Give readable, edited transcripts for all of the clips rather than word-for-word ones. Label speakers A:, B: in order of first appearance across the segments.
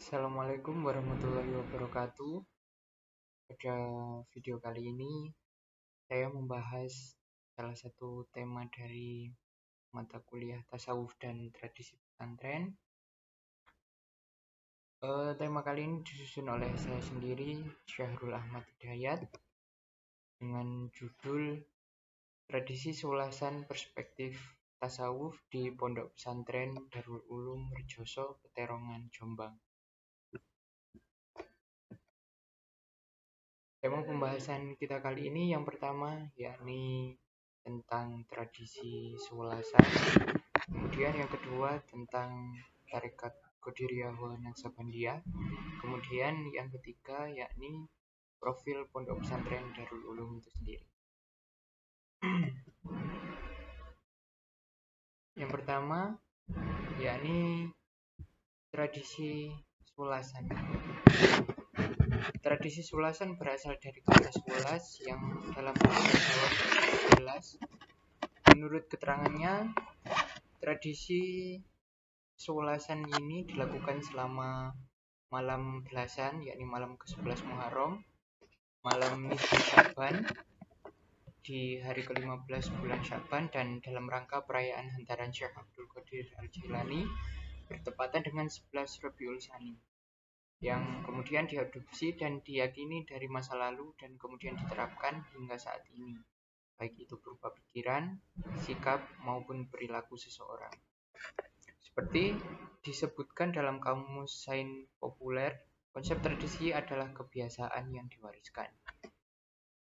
A: Assalamualaikum warahmatullahi wabarakatuh. Pada video kali ini, saya membahas salah satu tema dari mata kuliah tasawuf dan tradisi pesantren. Tema kali ini disusun oleh saya sendiri, Syahrul Ahmad Hidayat, dengan judul Tradisi Seulasan Perspektif Tasawuf di Pondok Pesantren Darul Ulum Rejoso, Peterongan, Jombang. Tema pembahasan kita kali ini yang pertama yakni tentang tradisi seulasan, kemudian yang kedua tentang tarekat Qadiriyah wa Naksabandiyah, kemudian yang ketiga yakni profil Pondok Pesantren Darul Ulum itu sendiri. Yang pertama yakni tradisi seulasan. Tradisi seulasan berasal dari kata seulas yang dalam bahasa Jawa sebelas. Menurut keterangannya, tradisi seulasan ini dilakukan selama malam belasan, yakni malam ke-11 Muharram, malam nisfu Sya'ban di hari ke-15 bulan Sya'ban, dan dalam rangka perayaan hantaran Syekh Abdul Qadir Al-Jilani bertepatan dengan 11 Rabiul Tsani, yang kemudian diadopsi dan diyakini dari masa lalu dan kemudian diterapkan hingga saat ini, baik itu berupa pikiran, sikap, maupun perilaku seseorang. Seperti disebutkan dalam Kamus Sains Populer, konsep tradisi adalah kebiasaan yang diwariskan.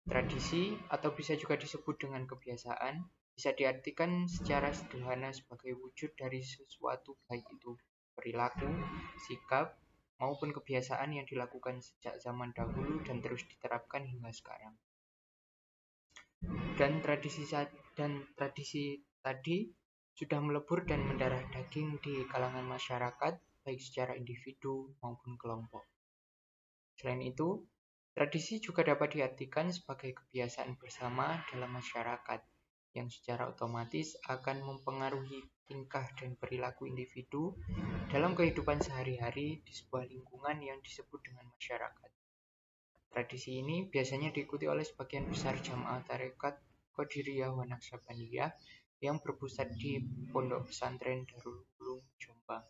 A: Tradisi, atau bisa juga disebut dengan kebiasaan, bisa diartikan secara sederhana sebagai wujud dari sesuatu, baik itu perilaku, sikap, maupun kebiasaan yang dilakukan sejak zaman dahulu dan terus diterapkan hingga sekarang. Dan tradisi tadi sudah melebur dan mendarah daging di kalangan masyarakat, baik secara individu maupun kelompok. Selain itu, tradisi juga dapat diartikan sebagai kebiasaan bersama dalam masyarakat yang secara otomatis akan mempengaruhi tingkah dan perilaku individu dalam kehidupan sehari-hari di sebuah lingkungan yang disebut dengan masyarakat. Tradisi ini biasanya diikuti oleh sebagian besar jamaah tarekat Qadiriyah wa Naksabandiyah yang berpusat di Pondok Pesantren Darul Ulum Jombang.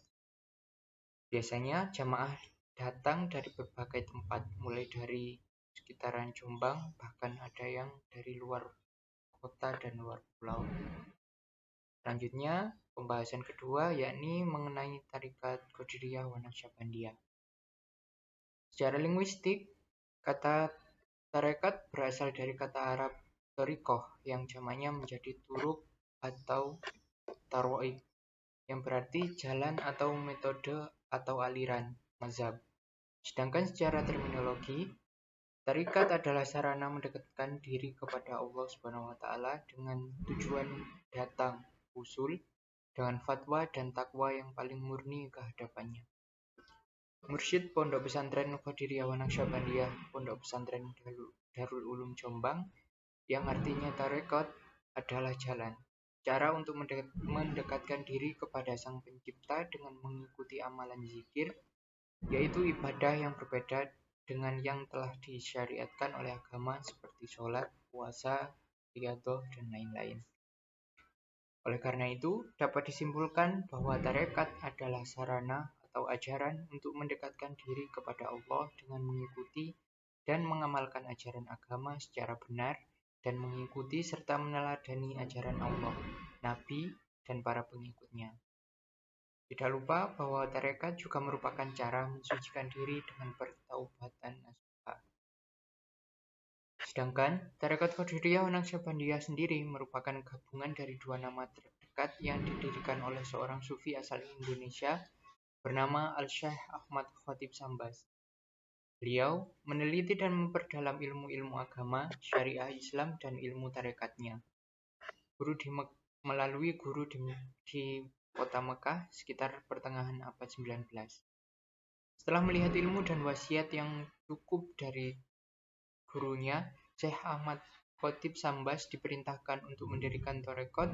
A: Biasanya jamaah datang dari berbagai tempat, mulai dari sekitaran Jombang, bahkan ada yang dari luar kota dan luar pulau. Selanjutnya, pembahasan kedua yakni mengenai tarekat Qadiriyah wa Naksabandiyah. Secara linguistik, kata tarekat berasal dari kata Arab thariqah yang jamaknya menjadi turuk atau taroik, yang berarti jalan atau metode atau aliran mazhab. Sedangkan secara terminologi, tarekat adalah sarana mendekatkan diri kepada Allah Subhanahu wa taala dengan tujuan datang usul dengan fatwa dan takwa yang paling murni ke hadapannya. Mursyid Pondok Pesantren Qadiriyah wa Naksabandiyah Pondok Pesantren Darul Ulum Jombang, yang artinya tarekat, adalah jalan, cara untuk mendekatkan diri kepada Sang Pencipta dengan mengikuti amalan zikir, yaitu ibadah yang berbeda dengan yang telah disyariatkan oleh agama seperti sholat, puasa, riyadhah, dan lain-lain. Oleh karena itu, dapat disimpulkan bahwa tarekat adalah sarana atau ajaran untuk mendekatkan diri kepada Allah dengan mengikuti dan mengamalkan ajaran agama secara benar dan mengikuti serta meneladani ajaran Allah, Nabi, dan para pengikutnya. Tidak lupa bahwa tarekat juga merupakan cara mensucikan diri dengan bertaubatan nasuha. Sedangkan tarekat Qadiriyah wa Naksabandiyah sendiri merupakan gabungan dari dua nama terdekat yang didirikan oleh seorang sufi asal Indonesia bernama Al-Syekh Ahmad Khatib Sambas. Beliau meneliti dan memperdalam ilmu-ilmu agama, syariah Islam, dan ilmu tarekatnya. Melalui guru di kota Mekah sekitar pertengahan abad 19. Setelah melihat ilmu dan wasiat yang cukup dari gurunya, Syekh Ahmad Khatib Sambas diperintahkan untuk mendirikan tarekat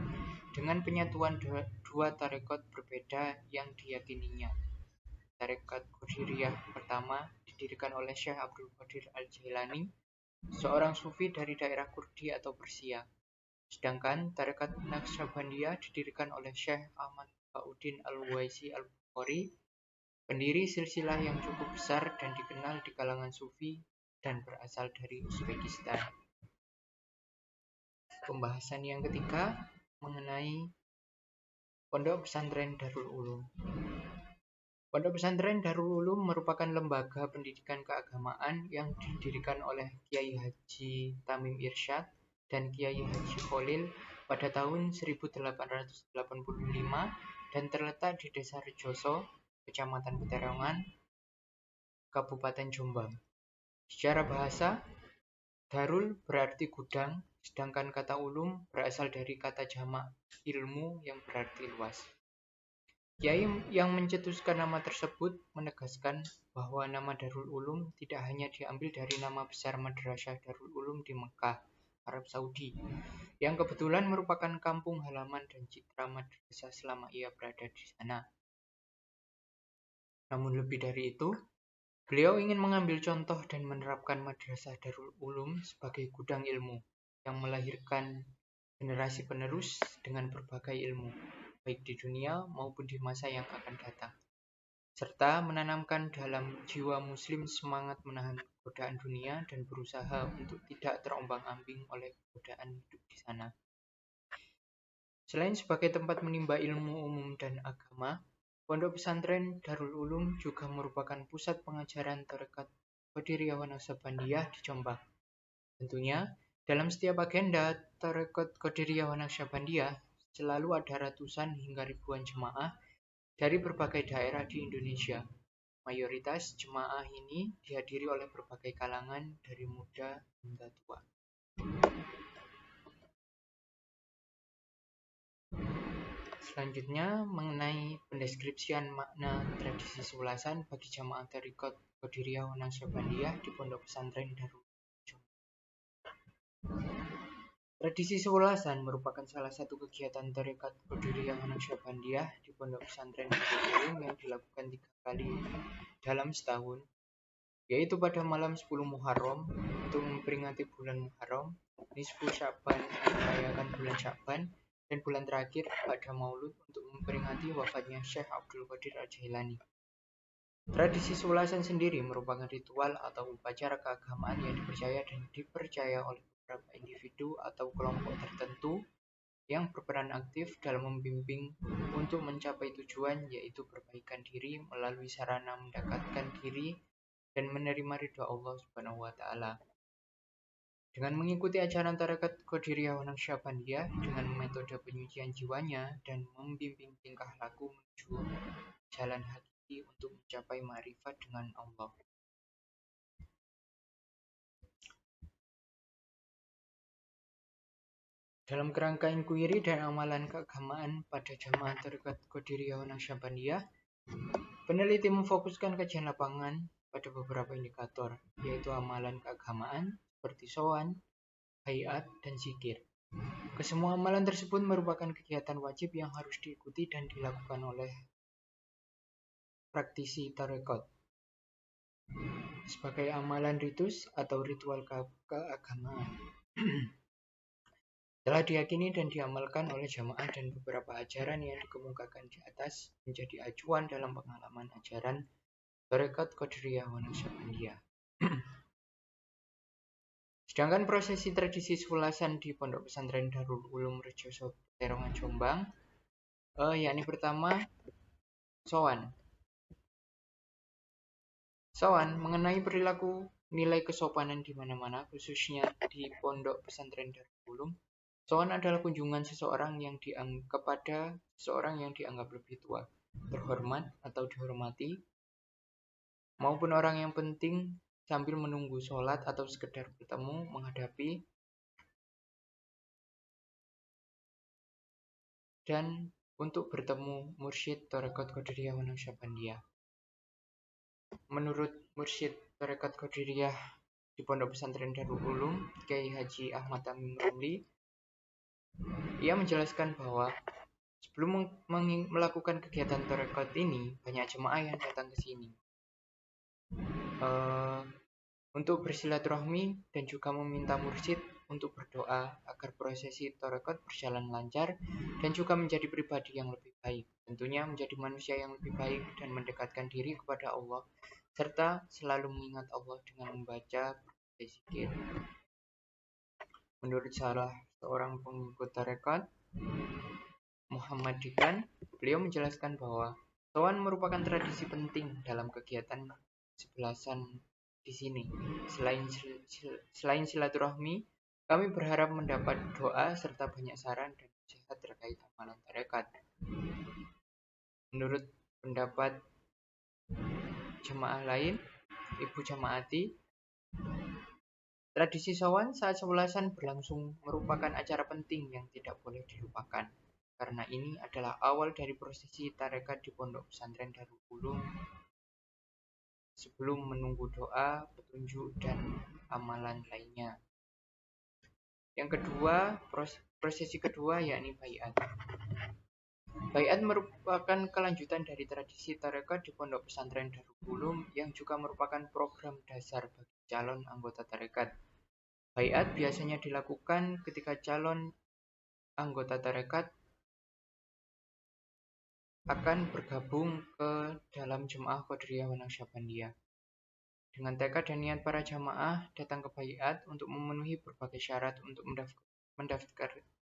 A: dengan penyatuan dua tarekat berbeda yang diyakininya. tarekat Qadiriyah pertama didirikan oleh Syekh Abdul Qadir Al-Jailani, seorang sufi dari daerah Kurdi atau Persia. Sedangkan tarekat Naqsyabandiyah didirikan oleh Syekh Ahmad Bahauddin Al-Waisi Al-Bukhari, pendiri silsilah yang cukup besar dan dikenal di kalangan sufi dan berasal dari Uzbekistan. Pembahasan yang ketiga mengenai Pondok Pesantren Darul Ulum. Pondok Pesantren Darul Ulum merupakan lembaga pendidikan keagamaan yang didirikan oleh Kiai Haji Tamim Irsyad dan Kiai Haji Kholil pada tahun 1885 dan terletak di Desa Rejoso, Kecamatan Peterongan, Kabupaten Jombang. Secara bahasa, Darul berarti gudang, sedangkan kata ulum berasal dari kata jamak ilmu yang berarti luas. Kiai yang mencetuskan nama tersebut menegaskan bahwa nama Darul Ulum tidak hanya diambil dari nama besar Madrasah Darul Ulum di Mekah, Arab Saudi, yang kebetulan merupakan kampung halaman dan citra madrasah selama ia berada di sana. Namun lebih dari itu, beliau ingin mengambil contoh dan menerapkan Madrasah Darul Ulum sebagai gudang ilmu yang melahirkan generasi penerus dengan berbagai ilmu, baik di dunia maupun di masa yang akan datang, serta menanamkan dalam jiwa muslim semangat menahan godaan dunia dan berusaha untuk tidak terombang-ambing oleh godaan hidup di sana. Selain sebagai tempat menimba ilmu umum dan agama, Pondok Pesantren Darul Ulum juga merupakan pusat pengajaran tarekat Qadiriyah wa Naqsyabandiyah di Jombang. Tentunya, dalam setiap agenda tarekat Qadiriyah wa Naqsyabandiyah selalu ada ratusan hingga ribuan jemaah dari berbagai daerah di Indonesia. Mayoritas jemaah ini dihadiri oleh berbagai kalangan dari muda hingga tua. Selanjutnya, mengenai pendeskripsian makna tradisi sewelasan bagi jamaah tarekat Qadiriyah wa Naqsyabandiyah di Pondok Pesantren Darul Ulum. Tradisi sewelasan merupakan salah satu kegiatan tarekat Qadiriyah wa Naqsyabandiyah di Pondok Pesantren Darul Ulum yang dilakukan 3 kali dalam setahun, yaitu pada malam 10 Muharram untuk memperingati bulan Muharram, Nisfu Sya'ban merayakan bulan Sya'ban, dan bulan terakhir pada Maulud untuk memperingati wafatnya Syekh Abdul Qadir Al-Jailani. Tradisi sewelasan sendiri merupakan ritual atau upacara keagamaan yang dipercaya oleh beberapa individu atau kelompok tertentu yang berperan aktif dalam membimbing untuk mencapai tujuan, yaitu perbaikan diri melalui sarana mendekatkan diri dan menerima ridha Allah Subhanahu wa Ta'ala. Dengan mengikuti ajaran tarekat Qadiriyah wa Naqsyabandiyah dengan metode penyucian jiwanya dan membimbing tingkah laku menuju jalan hakiki untuk mencapai ma'rifat dengan Allah. Dalam kerangka inquiry dan amalan keagamaan pada jamaah tarekat Qadiriyah wa Naqsyabandiyah, peneliti memfokuskan kajian lapangan pada beberapa indikator, yaitu amalan keagamaan seperti sowan, hayat, dan zikir. Kesemua amalan tersebut merupakan kegiatan wajib yang harus diikuti dan dilakukan oleh praktisi tarekat sebagai amalan ritus atau ritual keagamaan. Telah diyakini dan diamalkan oleh jamaah dan beberapa ajaran yang dikemukakan di atas menjadi acuan dalam pengalaman ajaran tarekat Qadiriyah wa Naqsyabandiyah. Sedangkan prosesi tradisi sewelasan di Pondok Pesantren Darul Ulum Rejoso Peterongan Jombang, yakni pertama sowan. Sowan mengenai perilaku nilai kesopanan di mana-mana, khususnya di Pondok Pesantren Darul Ulum. Sowan adalah kunjungan seseorang yang kepada seseorang yang dianggap lebih tua, terhormat atau dihormati, maupun orang yang penting sambil menunggu sholat atau sekedar bertemu, menghadapi, dan untuk bertemu mursyid tarekat Qadiriyah wa Naqsyabandiyah. Menurut mursyid tarekat Qadiriyah di Pondok Pesantren Darul Ulum, Kiai Haji Ahmad Tamim Ramli, ia menjelaskan bahwa Sebelum melakukan kegiatan tarekat ini, banyak jemaah yang datang ke sini uh, untuk bersilaturahmi dan juga meminta mursyid untuk berdoa agar prosesi tarekat berjalan lancar dan juga menjadi pribadi yang lebih baik. Tentunya menjadi manusia yang lebih baik dan mendekatkan diri kepada Allah serta selalu mengingat Allah dengan membaca zikir. Menurut salah seorang pengikut tarekat, Muhammad Dikan, beliau menjelaskan bahwa sowan merupakan tradisi penting dalam kegiatan sebelasan di sini. Selain silaturahmi, kami berharap mendapat doa serta banyak saran dan nasihat terkait amalan tarekat. Menurut pendapat jemaah lain, Ibu Jamaati, tradisi sowan saat sebelasan berlangsung merupakan acara penting yang tidak boleh dilupakan. Karena ini adalah awal dari prosesi tarekat di Pondok Pesantren Darul Ulum sebelum menunggu doa, petunjuk, dan amalan lainnya. Yang kedua, prosesi kedua yakni baiat. Baiat merupakan kelanjutan dari tradisi tarekat di Pondok Pesantren Darul Ulum yang juga merupakan program dasar bagi calon anggota tarekat. Baiat biasanya dilakukan ketika calon anggota tarekat akan bergabung ke dalam Jemaah Qadiriyah wa Naqsyabandiyah. Dengan tekad dan niat para jamaah datang ke baiat untuk memenuhi berbagai syarat untuk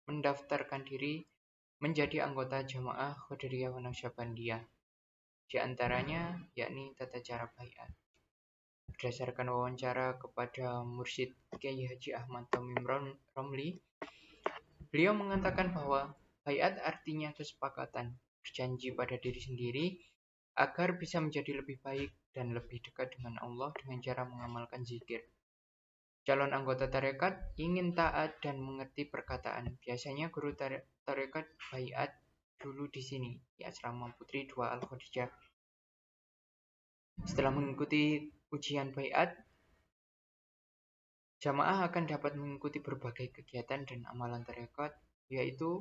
A: mendaftarkan diri menjadi anggota Jamaah Qadiriyah wa Naqsyabandiyah. Di antaranya yakni tata cara baiat. Berdasarkan wawancara kepada Mursyid Kiai Haji Ahmad Tamim Romli, beliau mengatakan bahwa baiat artinya kesepakatan, berjanji pada diri sendiri agar bisa menjadi lebih baik dan lebih dekat dengan Allah dengan cara mengamalkan zikir. Calon anggota tarekat ingin taat dan mengerti perkataan. Biasanya guru tarekat baiat dulu di sini, di Asrama Putri 2 Al-Khadijah. Setelah mengikuti ujian baiat, jamaah akan dapat mengikuti berbagai kegiatan dan amalan tarekat, yaitu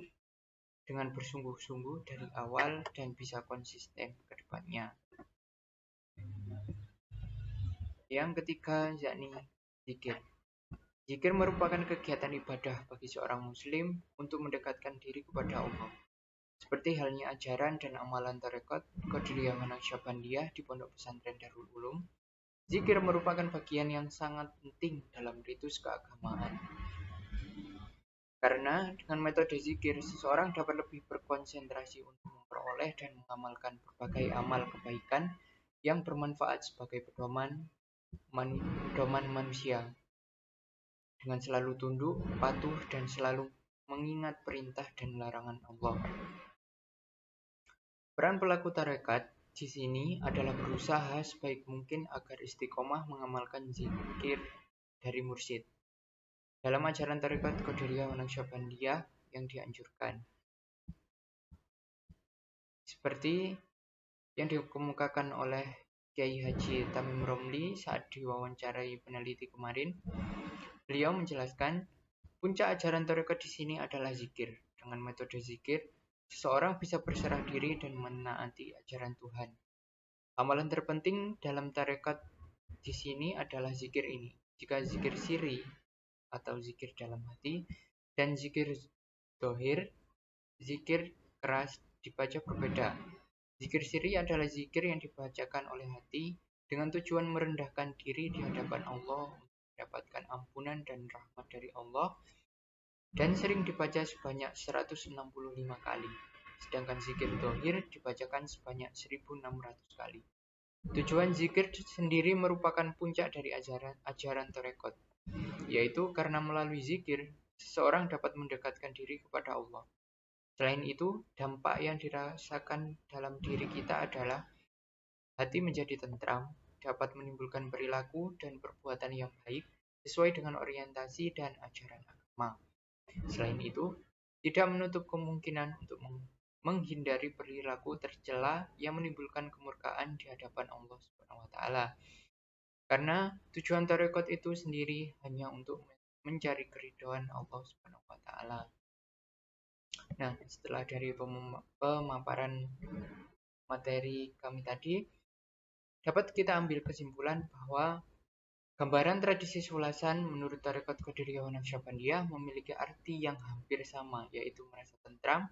A: dengan bersungguh-sungguh dari awal dan bisa konsisten ke depannya. Yang ketiga yakni zikir. Zikir merupakan kegiatan ibadah bagi seorang muslim untuk mendekatkan diri kepada Allah. Seperti halnya ajaran dan amalan tarekat Qadiriyah wa Naqsyabandiyah di Pondok Pesantren Darul Ulum, zikir merupakan bagian yang sangat penting dalam ritus keagamaan. Karena dengan metode zikir, seseorang dapat lebih berkonsentrasi untuk memperoleh dan mengamalkan berbagai amal kebaikan yang bermanfaat sebagai pedoman manusia. Dengan selalu tunduk, patuh, dan selalu mengingat perintah dan larangan Allah. Peran pelaku tarekat di sini adalah berusaha sebaik mungkin agar istiqomah mengamalkan zikir dari mursyid dalam ajaran tarekat Qadiriyah wa Naqsyabandiyah yang dianjurkan. Seperti yang dikemukakan oleh Kiai Haji Tamim Romli saat diwawancarai peneliti kemarin, beliau menjelaskan puncak ajaran tarekat di sini adalah zikir. Dengan metode zikir, seseorang bisa berserah diri dan menaati ajaran Tuhan. Amalan terpenting dalam tarekat di sini adalah zikir ini. Jika zikir siri atau zikir dalam hati dan zikir dohir, zikir keras dibaca berbeda. Zikir siri adalah zikir yang dibacakan oleh hati dengan tujuan merendahkan diri di hadapan Allah untuk mendapatkan ampunan dan rahmat dari Allah dan sering dibaca sebanyak 165 kali. Sedangkan zikir dohir dibacakan sebanyak 1600 kali. Tujuan zikir sendiri merupakan puncak dari ajaran tarekat, yaitu karena melalui zikir, seseorang dapat mendekatkan diri kepada Allah. Selain itu, dampak yang dirasakan dalam diri kita adalah hati menjadi tentram, dapat menimbulkan perilaku dan perbuatan yang baik sesuai dengan orientasi dan ajaran agama. Selain itu, tidak menutup kemungkinan untuk menghindari perilaku tercela yang menimbulkan kemurkaan di hadapan Allah Subhanahu wa taala. Karena tujuan tarekat itu sendiri hanya untuk mencari keridhaan Allah Subhanahu wa taala. Nah, setelah dari pemaparan materi kami tadi, dapat kita ambil kesimpulan bahwa gambaran tradisi Sulasan menurut tarekat Qadiriyah wa Naqsyabandiyah memiliki arti yang hampir sama, yaitu merasa tentram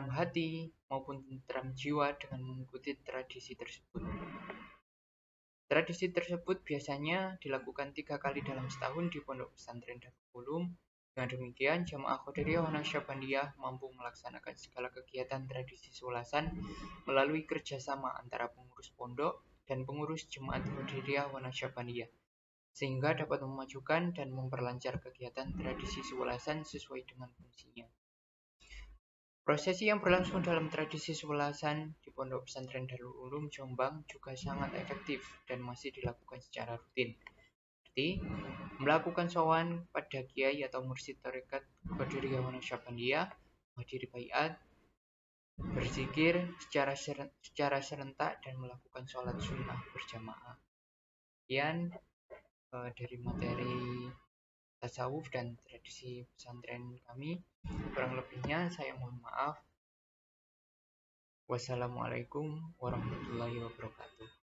A: hati maupun tentram jiwa dengan mengikuti tradisi tersebut. Tradisi tersebut biasanya dilakukan 3 kali dalam setahun di Pondok Pesantren Darul Ulum. Dengan demikian, Jamaah Qadiriyah wa Naqsyabandiyah mampu melaksanakan segala kegiatan tradisi Sulasan melalui kerjasama antara pengurus pondok dan pengurus Jemaat Qadiriyah wa Naqsyabandiyah, sehingga dapat memajukan dan memperlancar kegiatan tradisi Sulasan sesuai dengan fungsinya. Prosesi yang berlangsung dalam tradisi Sulasan di Pondok Pesantren Darul Ulum Jombang juga sangat efektif dan masih dilakukan secara rutin. Seperti melakukan sowan pada kiai atau mursyid tarekat Qadiriyah wa Naqsyabandiyah, menghadiri baiat, berzikir secara serentak dan melakukan sholat sunnah berjamaah. Sekian dari materi tasawuf dan tradisi pesantren kami. Kurang lebihnya saya mohon maaf. Wassalamualaikum warahmatullahi wabarakatuh.